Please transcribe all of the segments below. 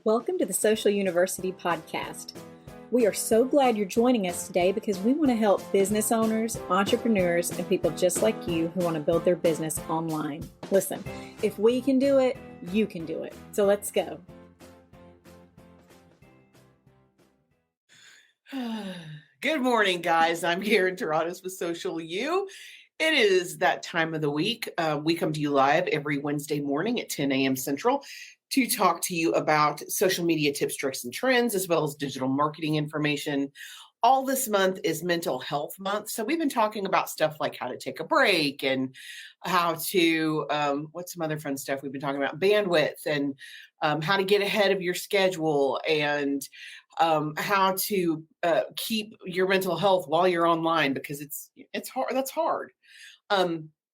Welcome to the Social University Podcast. We are so glad you're joining us today because we want to help business owners, entrepreneurs, and people just like you who want to build their business online. Listen, if we can do it, you can do it. So let's go. Good morning, guys. I'm here in Toronto with Social U. It is that time of the week. We come to you live every Wednesday morning at 10 a.m. Central to talk to you about social media tips, tricks, and trends, as well as digital marketing information. All this month is Mental Health Month. So we've been talking about stuff like how to take a break and how to, what's some other fun stuff we've been talking about? Bandwidth and how to get ahead of your schedule and how to keep your mental health while you're online, because it's hard. That's hard.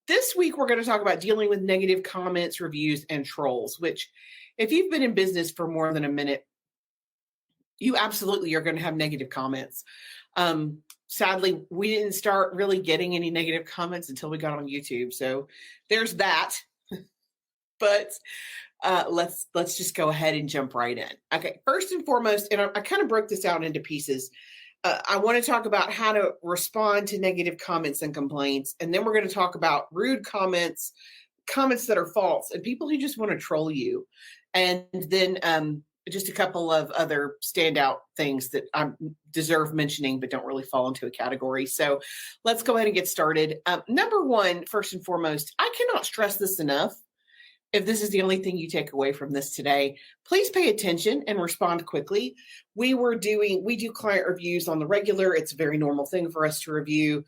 This week, we're going to talk about dealing with negative comments, reviews, and trolls, which if you've been in business for more than a minute, you absolutely are going to have negative comments. Sadly, we didn't start really getting any negative comments until we got on YouTube. So there's that. But let's just go ahead and jump right in. Okay, first and foremost, and I kind of broke this out into pieces. I want to talk about how to respond to negative comments and complaints. And then we're going to talk about rude comments that are false, and people who just want to troll you. And then just a couple of other standout things that deserve mentioning but don't really fall into a category. So let's go ahead and get started. Number one, first and foremost, I cannot stress this enough. If this is the only thing you take away from this today, please pay attention and respond quickly. We do client reviews on the regular. It's a very normal thing for us to review.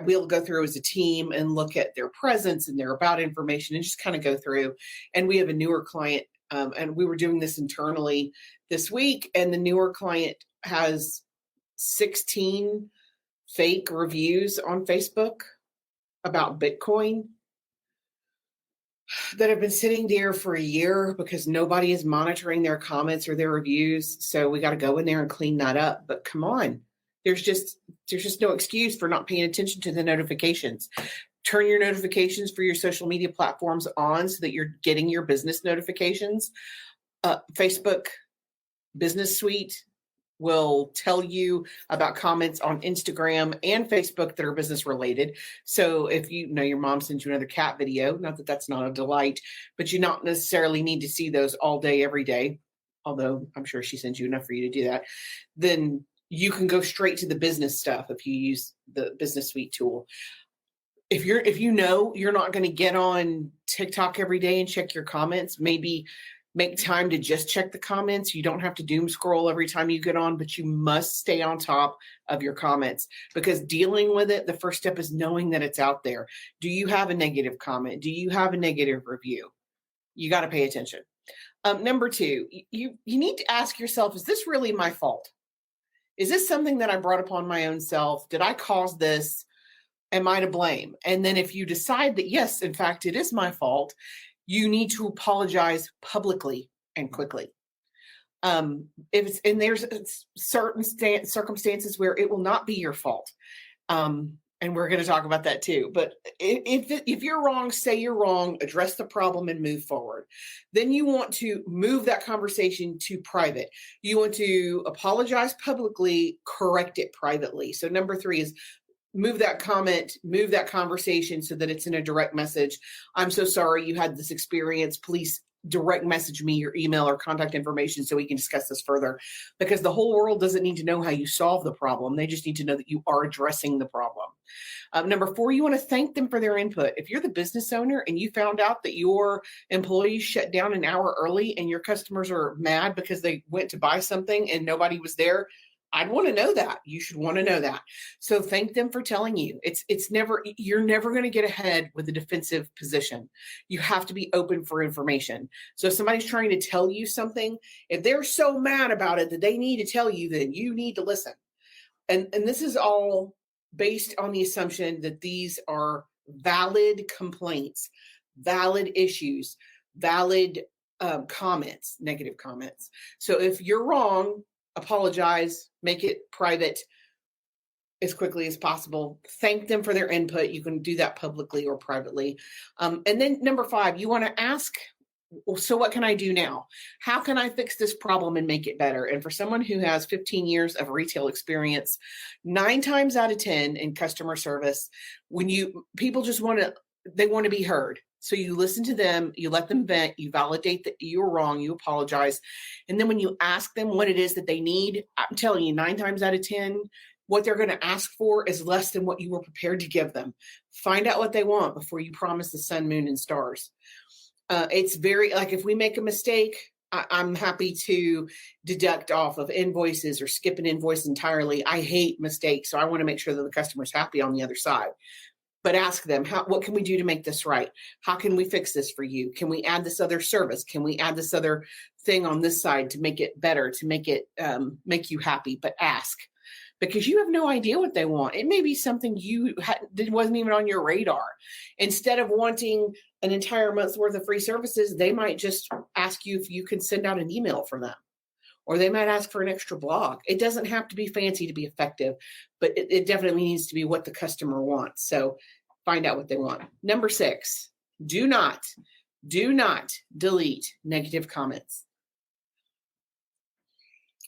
We'll go through as a team and look at their presence and their about information and just kind of go through. And we have a newer client, and we were doing this internally this week, and the newer client has 16 fake reviews on Facebook about Bitcoin that have been sitting there for a year because nobody is monitoring their comments or their reviews. So we got to go in there and clean that up. But come on, there's just no excuse for not paying attention to the notifications. Turn your notifications for your social media platforms on so that you're getting your business notifications. Facebook Business Suite will tell you about comments on Instagram and Facebook that are business related. So if you know your mom sends you another cat video, not that that's not a delight, but you not necessarily need to see those all day, every day, although I'm sure she sends you enough for you to do that, then you can go straight to the business stuff if you use the Business Suite tool. If you know you're not going to get on TikTok every day and check your comments, maybe make time to just check the comments. You don't have to doom scroll every time you get on, but you must stay on top of your comments, because dealing with it, the first step is knowing that it's out there. Do you have a negative comment? Do you have a negative review? You got to pay attention. Number two, you need to ask yourself, is this really my fault? Is this something that I brought upon my own self? Did I cause this? Am I to blame? And then if you decide that, yes, in fact, it is my fault, you need to apologize publicly and quickly. There's certain circumstances where it will not be your fault. And we're going to talk about that too. But if you're wrong, say you're wrong, address the problem and move forward. Then you want to move that conversation to private. You want to apologize publicly, correct it privately. So number three is move that comment, move that conversation so that it's in a direct message. I'm so sorry you had this experience. Please direct message me your email or contact information so we can discuss this further, because the whole world doesn't need to know how you solve the problem. They just need to know that you are addressing the problem. Number four, you want to thank them for their input. If you're the business owner and you found out that your employees shut down an hour early and your customers are mad because they went to buy something and nobody was there, I'd want to know that. You should want to know that. So thank them for telling you. You're never going to get ahead with a defensive position. You have to be open for information. So if somebody's trying to tell you something, if they're so mad about it that they need to tell you, then you need to listen. And this is all based on the assumption that these are valid complaints, valid issues, valid comments, negative comments. So if you're wrong, apologize, make it private as quickly as possible. Thank them for their input. You can do that publicly or privately. And then number five, you want to ask Well, so what can I do now? How can I fix this problem and make it better? And for someone who has 15 years of retail experience, 9 times out of 10 in customer service, people just they want to be heard. So you listen to them, you let them vent, you validate that you're wrong, you apologize. And then when you ask them what it is that they need, I'm telling you, 9 times out of 10, what they're going to ask for is less than what you were prepared to give them. Find out what they want before you promise the sun, moon, and stars. It's very, like, if we make a mistake, I'm happy to deduct off of invoices or skip an invoice entirely. I hate mistakes, so I want to make sure that the customer's happy on the other side. But ask them, what can we do to make this right? How can we fix this for you? Can we add this other service? Can we add this other thing on this side to make it better, to make it make you happy? But ask, because you have no idea what they want. It may be something that wasn't even on your radar. Instead of wanting an entire month's worth of free services, they might just ask you if you can send out an email for them, or they might ask for an extra blog. It doesn't have to be fancy to be effective, but it definitely needs to be what the customer wants. So find out what they want. Number 6, do not delete negative comments.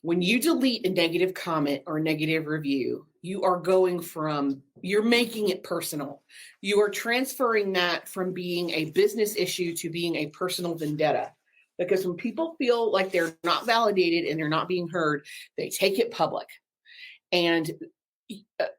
When you delete a negative comment or negative review, you're making it personal. You are transferring that from being a business issue to being a personal vendetta. Because when people feel like they're not validated and they're not being heard, they take it public. And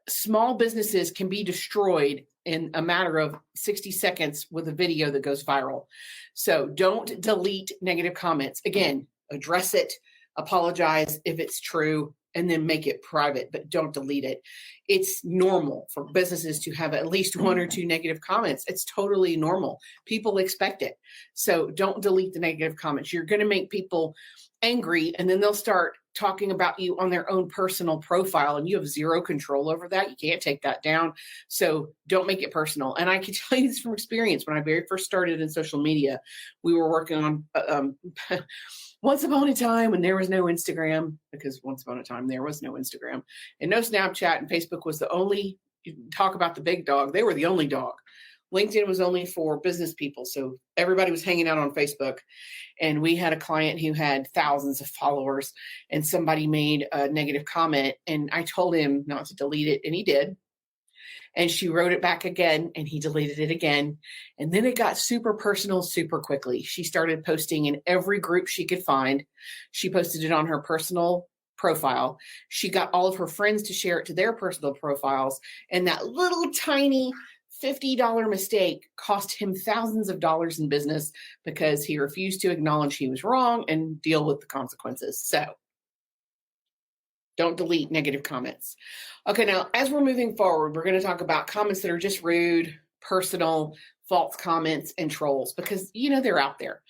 small businesses can be destroyed in a matter of 60 seconds with a video that goes viral. So don't delete negative comments. Again, address it. Apologize if it's true, and then make it private, but don't delete it. It's normal for businesses to have at least 1 or 2 negative comments. It's totally normal. People expect it. So don't delete the negative comments. You're going to make people angry, and then they'll start talking about you on their own personal profile, and you have zero control over that. You can't take that down. So don't make it personal. And I can tell you this from experience. When I very first started in social media, we were working on once upon a time when there was no Instagram, because once upon a time there was no Instagram and no Snapchat, and Facebook was the only, talk about the big dog, they were the only dog. LinkedIn was only for business people. So everybody was hanging out on Facebook. And we had a client who had thousands of followers, and somebody made a negative comment, and I told him not to delete it, and he did. And she wrote it back again, and he deleted it again. And then it got super personal super quickly. She started posting in every group she could find. She posted it on her personal profile. She got all of her friends to share it to their personal profiles. And that little tiny $50 mistake cost him thousands of dollars in business, because he refused to acknowledge he was wrong and deal with the consequences. So don't delete negative comments. Okay, now as we're moving forward, we're going to talk about comments that are just rude, personal, false comments, and trolls, because they're out there.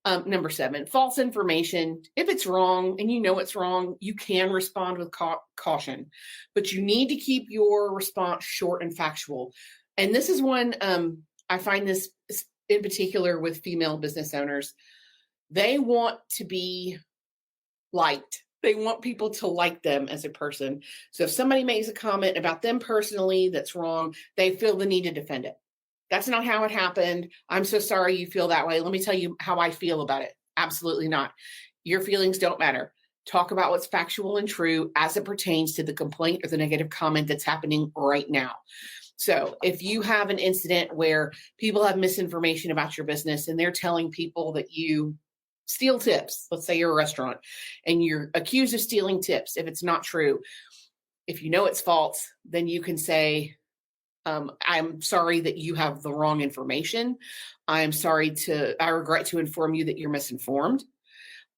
Number 7, false information. If it's wrong and you know it's wrong, you can respond with caution, but you need to keep your response short and factual. And this is one, I find this in particular with female business owners. They want to be liked. They want people to like them as a person. So if somebody makes a comment about them personally that's wrong, they feel the need to defend it. That's not how it happened. I'm so sorry you feel that way. Let me tell you how I feel about it. Absolutely not. Your feelings don't matter. Talk about what's factual and true as it pertains to the complaint or the negative comment that's happening right now. So if you have an incident where people have misinformation about your business and they're telling people that you steal tips, let's say you're a restaurant and you're accused of stealing tips, if it's not true, if you know it's false, then you can say, I'm sorry that you have the wrong information. I regret to inform you that you're misinformed.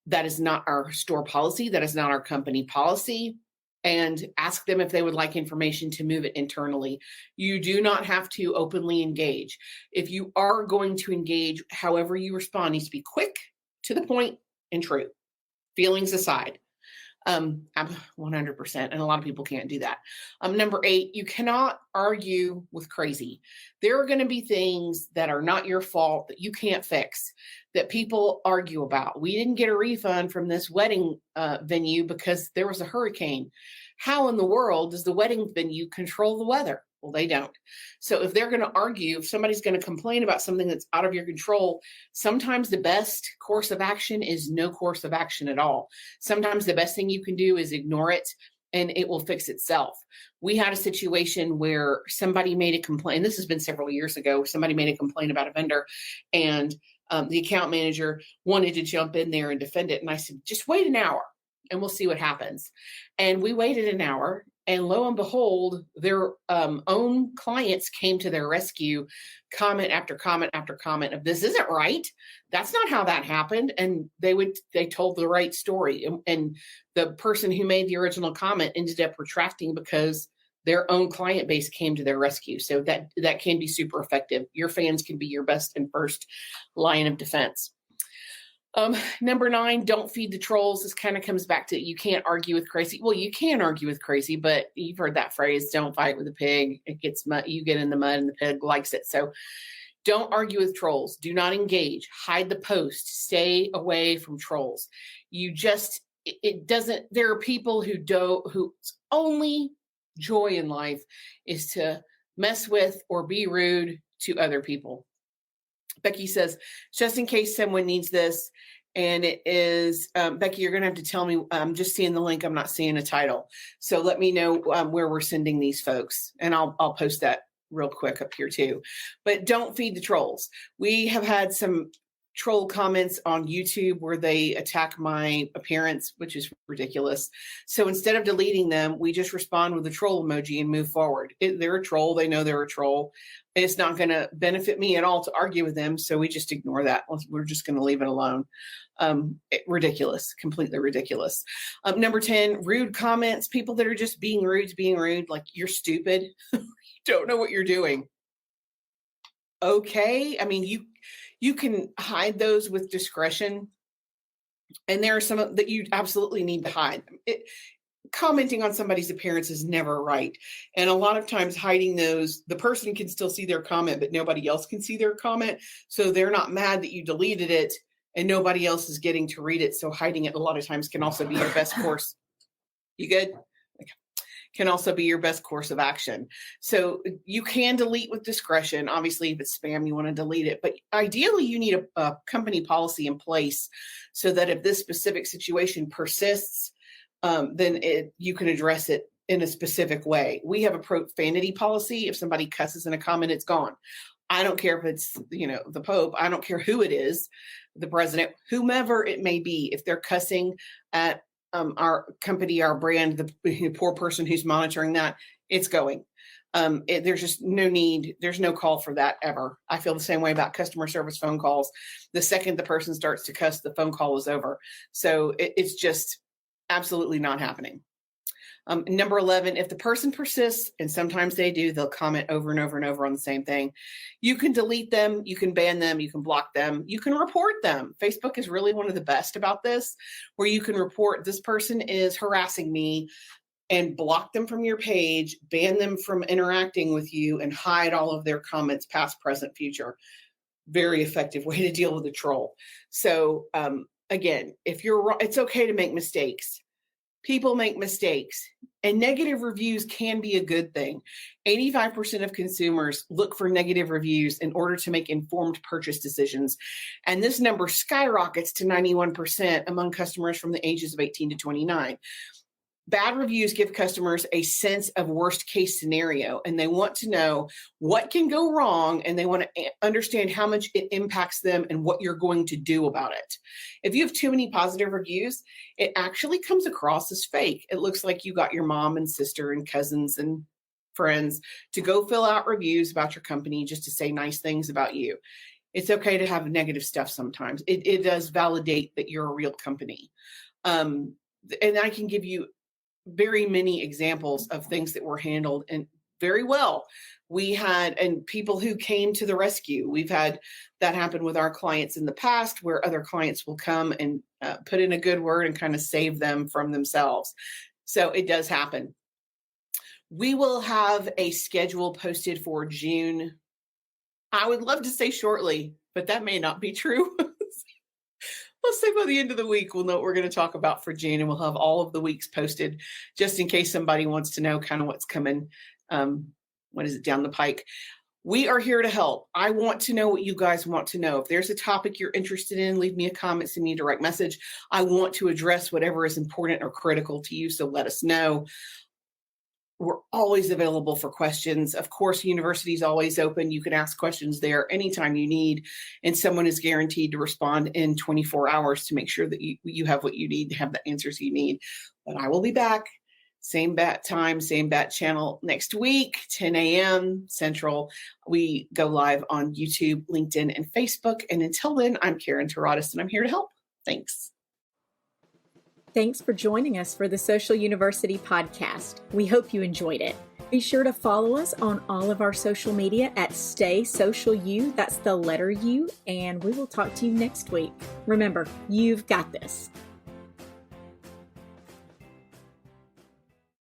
That is not our store policy. That is not our company policy. And ask them if they would like information to move it internally. You do not have to openly engage. If you are going to engage, however you respond needs to be quick, to the point, and true. Feelings aside. I'm 100%, and a lot of people can't do that. Number 8, you cannot argue with crazy. There are going to be things that are not your fault that you can't fix, that people argue about. We didn't get a refund from this wedding venue because there was a hurricane. How in the world does the wedding venue control the weather? Well, they don't. So if they're going to argue, if somebody's going to complain about something that's out of your control, sometimes the best course of action is no course of action at all. Sometimes the best thing you can do is ignore it and it will fix itself. We had a situation where somebody made a complaint. This has been several years ago. Somebody made a complaint about a vendor, and the account manager wanted to jump in there and defend it. And I said, just wait an hour and we'll see what happens. And we waited an hour, and lo and behold, their own clients came to their rescue, comment after comment after comment of, this isn't right. That's not how that happened. And they told the right story. And the person who made the original comment ended up retracting because their own client base came to their rescue. So that can be super effective. Your fans can be your best and first line of defense. Number 9, don't feed the trolls. This kind of comes back to, you can't argue with crazy. Well, you can argue with crazy, but you've heard that phrase, don't fight with a pig. It gets mud, you get in the mud and the pig likes it. So don't argue with trolls. Do not engage. Hide the post. Stay away from trolls. There are people whose only joy in life is to mess with or be rude to other people. Becky says, just in case someone needs this, and it is, Becky, you're going to have to tell me, I'm just seeing the link. I'm not seeing a title. So let me know where we're sending these folks, and I'll post that real quick up here too. But don't feed the trolls. We have had some troll comments on YouTube where they attack my appearance, which is ridiculous. So instead of deleting them, we just respond with a troll emoji and move forward. They're a troll. They know they're a troll. It's not going to benefit me at all to argue with them. So we just ignore that. We're just going to leave it alone. Ridiculous, completely ridiculous. Number 10, rude comments, people that are just being rude, like you're stupid. You don't know what you're doing. Okay. I mean, you can hide those with discretion. And there are some that you absolutely need to hide. Commenting on somebody's appearance is never right. And a lot of times hiding those, the person can still see their comment, but nobody else can see their comment. So they're not mad that you deleted it and nobody else is getting to read it. So hiding it a lot of times can also be your best course. You good? Can also be your best course of action. So you can delete with discretion. Obviously, if it's spam, you want to delete it. But ideally, you need a company policy in place so that if this specific situation persists, then you can address it in a specific way. We have a profanity policy. If somebody cusses in a comment, it's gone. I don't care if it's, the Pope. I don't care who it is, the president, whomever it may be. If they're cussing at our company, our brand, the poor person who's monitoring that, it's going. There's just no need. There's no call for that ever. I feel the same way about customer service phone calls. The second the person starts to cuss, the phone call is over. So it's just absolutely not happening. Number 11, if the person persists, and sometimes they do, they'll comment over and over and over on the same thing. You can delete them, you can ban them, you can block them, you can report them. Facebook is really one of the best about this, where you can report this person is harassing me and block them from your page, ban them from interacting with you, and hide all of their comments, past, present, future. Very effective way to deal with a troll. So again, if you're wrong, it's okay to make mistakes. People make mistakes, and negative reviews can be a good thing. 85% of consumers look for negative reviews in order to make informed purchase decisions. And this number skyrockets to 91% among customers from the ages of 18 to 29. Bad reviews give customers a sense of worst case scenario, and they want to know what can go wrong, and they want to understand how much it impacts them and what you're going to do about it. If you have too many positive reviews, it actually comes across as fake. It looks like you got your mom and sister and cousins and friends to go fill out reviews about your company just to say nice things about you. It's okay to have negative stuff sometimes. It does validate that you're a real company. And I can give you very many examples of things that were handled and very well. We had, and people who came to the rescue. We've had that happen with our clients in the past, where other clients will come and put in a good word and kind of save them from themselves. So it does happen. We will have a schedule posted for June. I would love to say shortly, but that may not be true. Let's say by the end of the week, we'll know what we're going to talk about for June, and we'll have all of the weeks posted just in case somebody wants to know kind of what's coming down the pike. We are here to help. I want to know what you guys want to know. If there's a topic you're interested in, leave me a comment, send me a direct message. I want to address whatever is important or critical to you, so let us know. We're always available for questions. Of course, university is always open. You can ask questions there anytime you need, and someone is guaranteed to respond in 24 hours to make sure that you have what you need to have the answers you need. But I will be back. Same bat time, same bat channel next week, 10 a.m. Central. We go live on YouTube, LinkedIn, and Facebook. And until then, I'm Karen Taradas, and I'm here to help. Thanks. Thanks for joining us for the Social University podcast. We hope you enjoyed it. Be sure to follow us on all of our social media at Stay Social U. That's the letter U. And we will talk to you next week. Remember, you've got this.